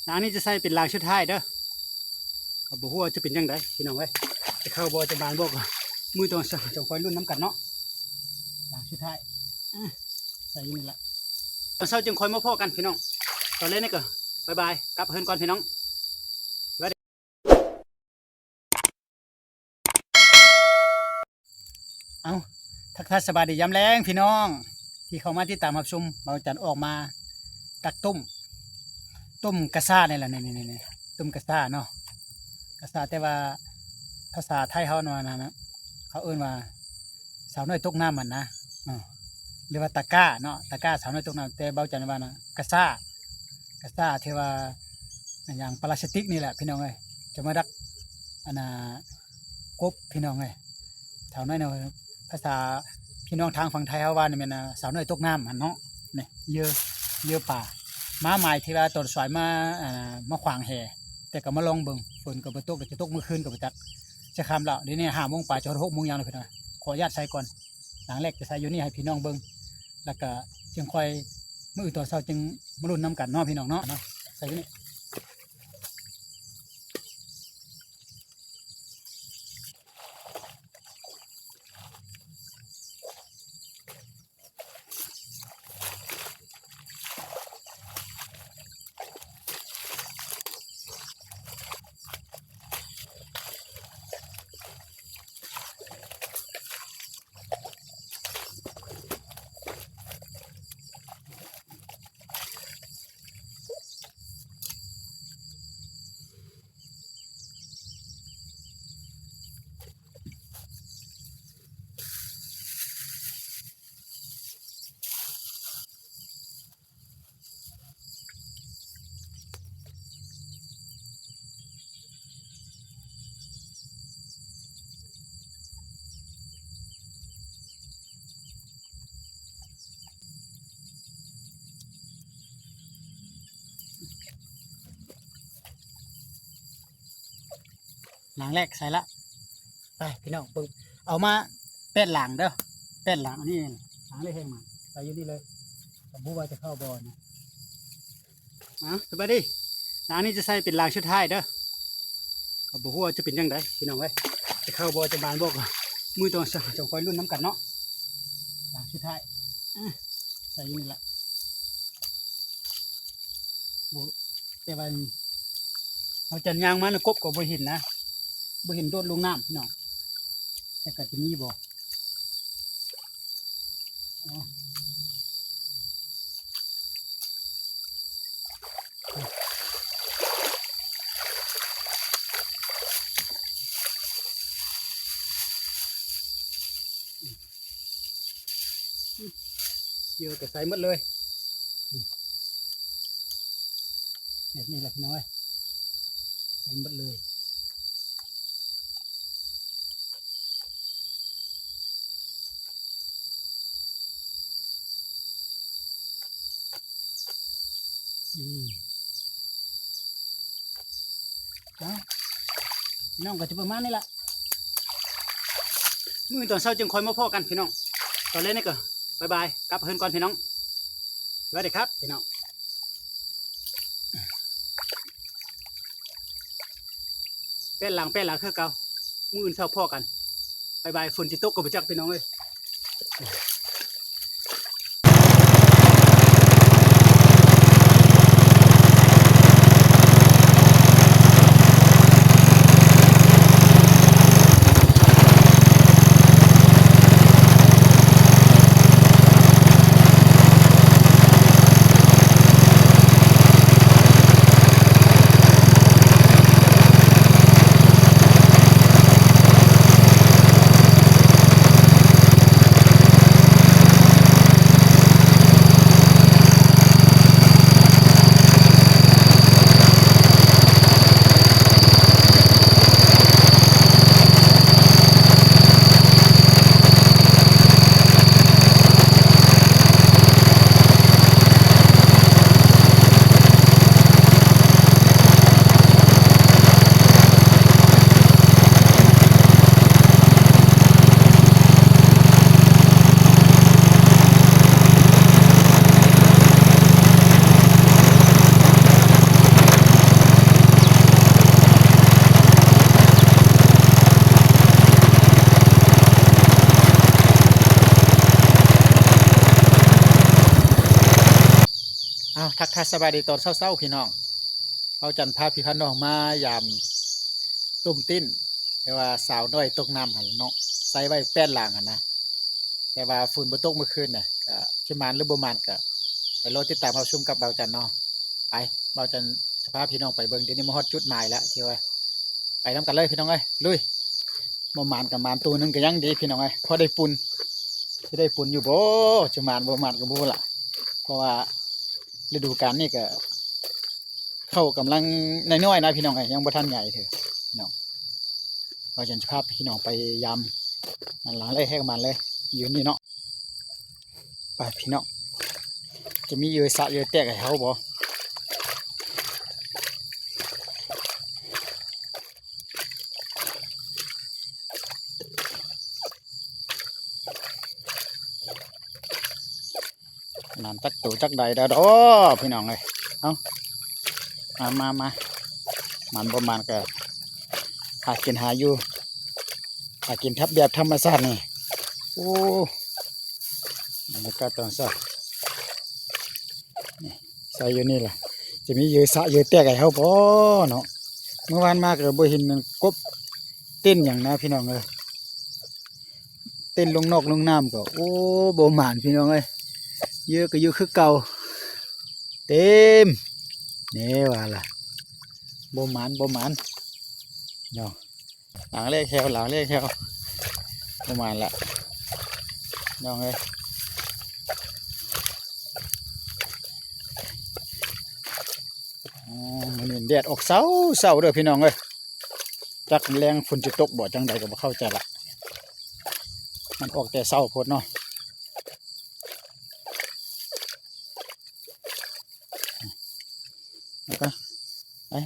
หลังนี้จะใส่เป็นรางชุดท้ายเด้อก็บ่ฮู้ว่าจะเป็นยังไงพี่น้องเว้ยจะเข้าบ่จะบานบ่ก็มือต้องจะคอยรุ่นน้ำกันเนาะรางชุดท้ายใส่อนี่แหละตอนเช้าจึงคอยมาพ่อกันพี่น้องตอนเล่นนี่ก็บายบายกลับเฮือนก่อนพี่น้องเอาทักทายสบายดียามแรงพี่น้องที่เข้ามาที่ตามรับชมเราจะออกมาตักต้มกระซ่านี่แหละนี่ต้มกระซ่าเนาะกระซ่าแต่ว่าภาษาไทยเขาเนาะนะเขาเอิ้นว่าสาวน้อยตกน้ำมันนะหรือว่าตะก้าเนาะตะก้าสาวน้อยตกน้ำแต่เบาจันว่านะกระซ่ที่ว่าอย่างพลาสติกนี่แหละพี่น้องเอ้ยจะมาดักอันน่ะกบพี่น้องเอ้ยสาวน้อยเนาะภาษาพี่น้องทางฝั่งไทยเขาว่านี่แม่นสาวน้อยตกน้ำหันเนาะนี่เยอะป่าม้าหมายที่ว่าตนสวยมาขวางแห่แต่ก็มาลองเบิ่งฝนก็บ่ตกก็จะตกมื้อคืนก็บ่จักจะคำแล้วเดี๋ยวนี้5 โมงป่าจะ6 โมงยังเลยพี่น้องขออนุญาตใส่ก่อนหลังแรกจะใส่อยู่นี่ให้พี่น้องเบิ่งแล้วก็จึงค่อยมื้ออื่นตอนเช้าจึงมาลุ้นน้ำกันเนาะพี่น้องเนาะใส่อยู่นี่หลังแรกใส่ละไปพี่น้องปึ้งเอามาเป็ดหลังเด้อเป็ดหลังอันนี้หลังเลยแห้งมาใส่อยู่นี่เลยผมพูดว่าจะเข้าบ่อนะสบายดีหลังนี้จะใส่เป็นหลังชุดท้ายเด้อก็บอกว่าจะเป็นยังไงพี่น้องเว้ยจะเข้าบ่อจะบานบ่ก็มือต้องจะคอยรุ่นน้ำกันเนาะหลังชุดท้ายใส่อยู่นี่แหละบุแต่ว่าเราจะยางมันกบก็บ่เห็นนะบ่เห็นโดดลงน้ำพี่น้องแต่ก็จะมีบ่เยอะแต่ใส่หมดเลยแบบนี้แหละพี่น้อยใส่หมดเลยน้องก็จะประมาณนี้แหละมื้อตอนเช้าจึงคอยมาพ่อกันพี่น้องตอนเล่นนี่ก็บายบายกลับเฮือนก่อนพี่น้องสวัสดีครับพี่น้องเป็นหลังคือเก่ามื้ออื่นเช้าพ่อกันบายบายฝนจิตกก็บ่จักพี่น้องเลย ทักทายสบายดีตอนเช้าๆพี่น้องเอาจันพาพี่พันน้องมายามตุ่มติ้นแต่ว่าสาวน้อยตกน้ำหันเนาะใส่ไว้แป้นล่างหันนะแต่ว่าฝุ่นบ่ตกเมื่อคืนน่ะก็สิมานหรือบ่มานก็ไปรอติดตามรับชมกับเบาจันเนาะไปเบาจันจะพาพี่น้องไปเบิ่งเดี๋ยวนี้มาฮอดจุดหมายแล้วที่ว่าไปนํกันเลยพี่น้องเอ้ยลุยบ่มานกับมานตัวหนึงก็ยังดีพี่น้องเอ้ยพอได้ปุ่นสิได้ปุ่นอยู่บ่จะมานบ่มานก็บ่ล่ะเพราะว่าฤดูกาลนี่ก็เข้ากำลังน้อยๆนะพี่น้องเอ้ยยังบ่ทันใหญ่เถอะพี่น้องเราจะพาพี่น้องไปยามมันหลังเลยให้กับมันเลยอยู่นี่เนาะไปพี่น้องจะมีเยอะสะเยอะแตกให้เขาบ่น้ำจักตัวจักใดดาดอพี่น้องเลยเอามามันประมาณก็หากินหาอยู่หากินทับแบบธรรมชาตินี่โอ้บรรยากาศตอนเช้านี่ใส่อยู่นี่แหละจะมีเยอะสะเยอะแตกให้เขาบ่เนาะเมื่อวานมาก็บ่เห็นมันกบเต้นอย่างนะพี่น้องเลยเต้นลงนอกลงน้ำก็โอ้บ่หมานพี่น้องเลยเยอะก็เยอะคือเก่าเต็มนี่ว่าล่ะบ่หมานเนาะหลังเลขแถวประมาณละน้องเอ้ยมันแดดออกเช้าเด้อพี่น้องเอ้ยจักแรงฝนจะตกบ่จังใดก็บ่เข้าใจละมันออกแต่เช้าโพดเนาะ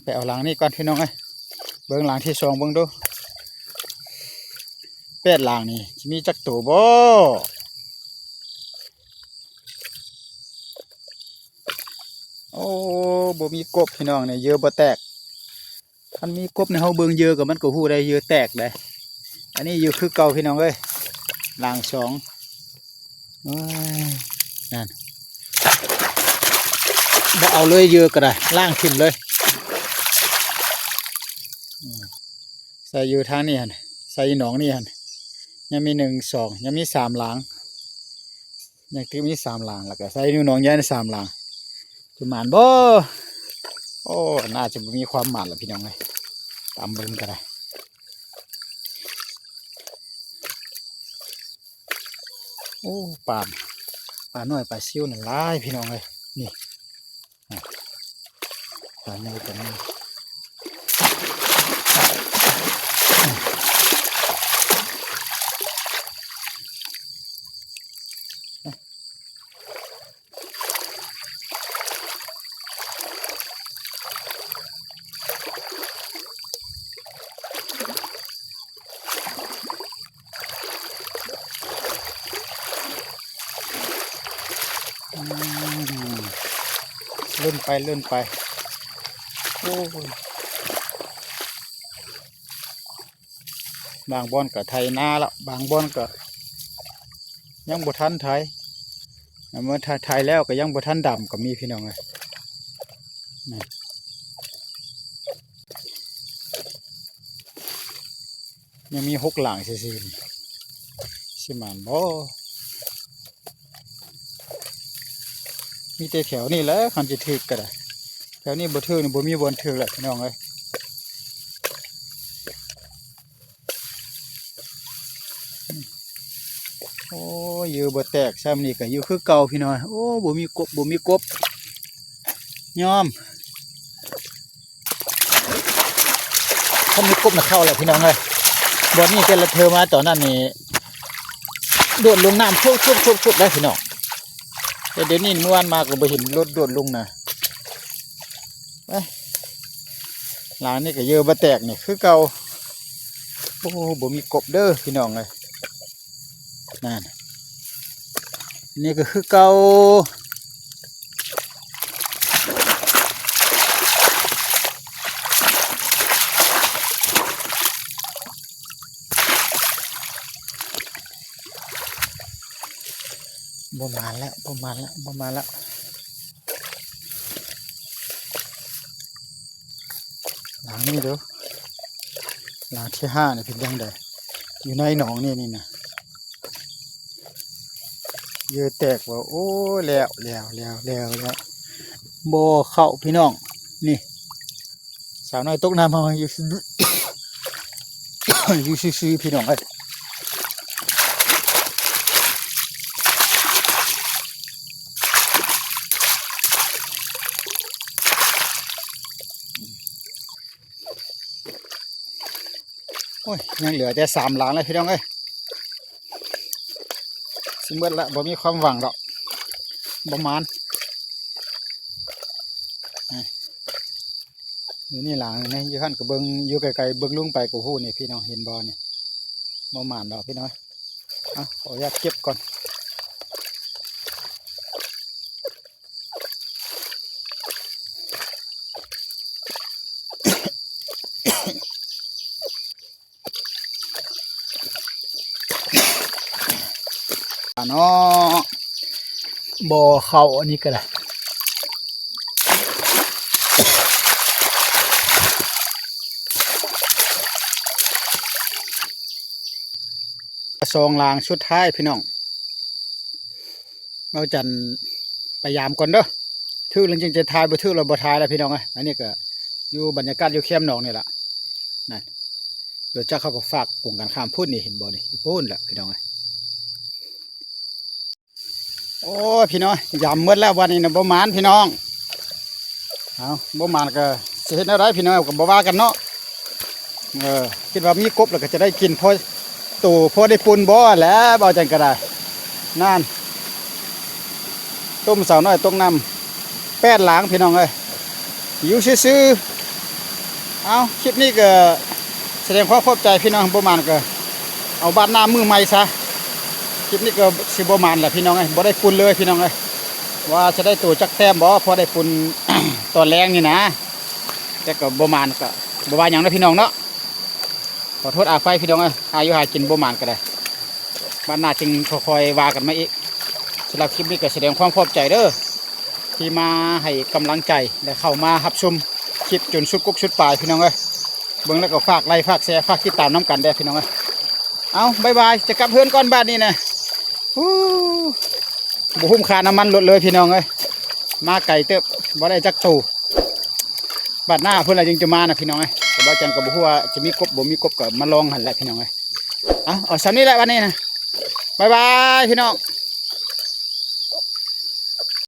ไปเอาหลังนี่ก่อนพี่น้องเอ้ยเบิ่งหลังที่สองเบิ่งดูเป็ดหลังนี่จะมีจักตัวบ่โอ้บ่มีกบพี่น้องเนี่ยเยอะบ่แตกมันมีกบในเฮาเบิ่งเยอะกับมันก็ฮู้ได้เยอะแตกเลยอันนี้อยู่คือเก่าพี่น้องเอ้ยหลังสองนั่นบ่เอาเลยเยอะก็ได้ล่างขึ้นเลยใส่อยู่ทางนี้ฮะใส่หนองนี่ฮะยังมี1 2ยังมี3หลังยังคือมี3หลังแล้วก็ใส่อยู่หนองใหญ่ใน3หลังจะหมานบ่โอ้น่าจะมีความหมานละพี่น้องเลยตามเบิ่งก็ได้โอ้ปลาน้อยปลาซิวนั่นหลายพี่น้องเลยนี่ปลาใหญ่กันนี่เลื่อนไปโอ้ยบางบอนก็ไทยนาละบางบอนก็ยังบ่ทันไทยเมื่อไทยแล้วก็ยังบ่ทันดำก็มีพี่น้องเลยยังมี6หลังซื่อๆสิมานบ่มีแต่แถวนี่แหละคันจะถึกก็ได้แถวนี้บ่ถึกนี่บ่มีบนถึกแหละพี่น้องเอ้ยโอ้อยู่บ่แตกซ้ำนี่ก็อยู่คือเก่าพี่น้องโอ้บ่มีกบยอมถ้ามีกบน่ะเข้าแล้วพี่น้องเอ้ยบ่นี้แต่ละเธอมาตอนนั้นนี่โดดลงน้ำฟุบได้พี่น้องแต่เดี๋ยวนี้เมื่อวานมาก็บ่เห็นรถโดดลงนะไปหลานนี่ก็เยอะบ่แตกนี่คือเก่าโอ้บ่มีกบเด้อพี่น้องเลยนั่นนี่ก็คือเก่าประมาณแล้ว ลังนี้เด้อหลังที่5นี่เป็นยังไงอยู่ในหนองนี่นะเยอะแตกว่าโอ้แล้วบ่เข้าพี่น้องนี่สาวน้อยตกน้ำมาอยู่ อยู่ซื่อๆพี่น้องเอ้ยโอ้ยยังเหลือแต่3หลังเลยพี่น้องเอ้ยสิเบิดละบ่มีความหวังดอกประมาณอยู่นี่หลังนี่อยู่หันกับเบิงอยู่ไกลๆเบิงลุงไปกูฮู้นี่พี่น้องเห็นบ่นี่บ่หมานดอกพี่น้องขออนุญาตเก็บก่อนเนาะบ่อเข้าอันนี้ก็ได้ซองลางชุดท้ายพี่น้องเราจันพยายามก่อนเด้อทื่อหลังจึงจะทายบ่ทื่อเราบ่ทายแล้วพี่น้องอันนี้ก็อยู่บรรยากาศอยู่เข้มหนองนี่แหละนั่นเดี๋ยวจะเข้ากับฝากกลุ่มกันข้ามพูดนี่เห็นบ่นี่พูดแหละพี่น้องโอ้พี่น้องยำเมื่อแล้ววันนี้นะบ่มานพี่น้องเอาบ่มานก็จะเห็นอะไรพี่น้องกับบ่ว่ากันเนาะคิดว่ามีกบแล้วก็จะได้กินพอตู่พอได้ปุ่นบ่แล้วบ่จังก็ได้นั่นต้มสาวน้อยต้มน้ำแป้นหลังพี่น้องเลยอยู่ซื่อๆเอาคลิปนี้ก็แสดงความขอบใจพี่น้องบ่มานก็เอาบ้านหน้ามือใหม่ซะคลิปนี้ก็สิบ่มานแหละพี่น้องเลยบ่ได้ปุ่นเลยพี่น้องเลยว่าจะได้ตัวจักแต้มบ่พอได้ปุ่น ตอนแรงนี่นะแต่ก็บ่มานก็บ่ว่าอย่างนะพี่น้องเนาะขอโทษอาไฟพี่น้องอายุหากินบ่มานก็ได้บ้านหน้าจึงคอยว่ากันมาอีกสำหรับคลิปนี้ก็แสดงความขอบใจเด้อที่มาให้กำลังใจและเข้ามารับชมคลิปจนสุดกุ๊กสุดปลายพี่น้องเบิ่งแล้วก็ฝากไลค์ฝากแชร์ฝากติดตามน้ำกันได้พี่น้องเอาบายบายจะกลับเพื่อนก่อนบ้านนี้นะบุหุ้มค่าน้ำมันลดเลยพี่น้องมาไก่เติบบ่ได้จักตู่บัดหน้าเพื่อนอะไรจึงจะมานะพี่น้องแต่ว่าจันกับบุหัวจะมีกบบ่มีกบก็มาลองหันแหละพี่น้องเอาสำนี้แหละวันนี้นะบายบายพี่น้อง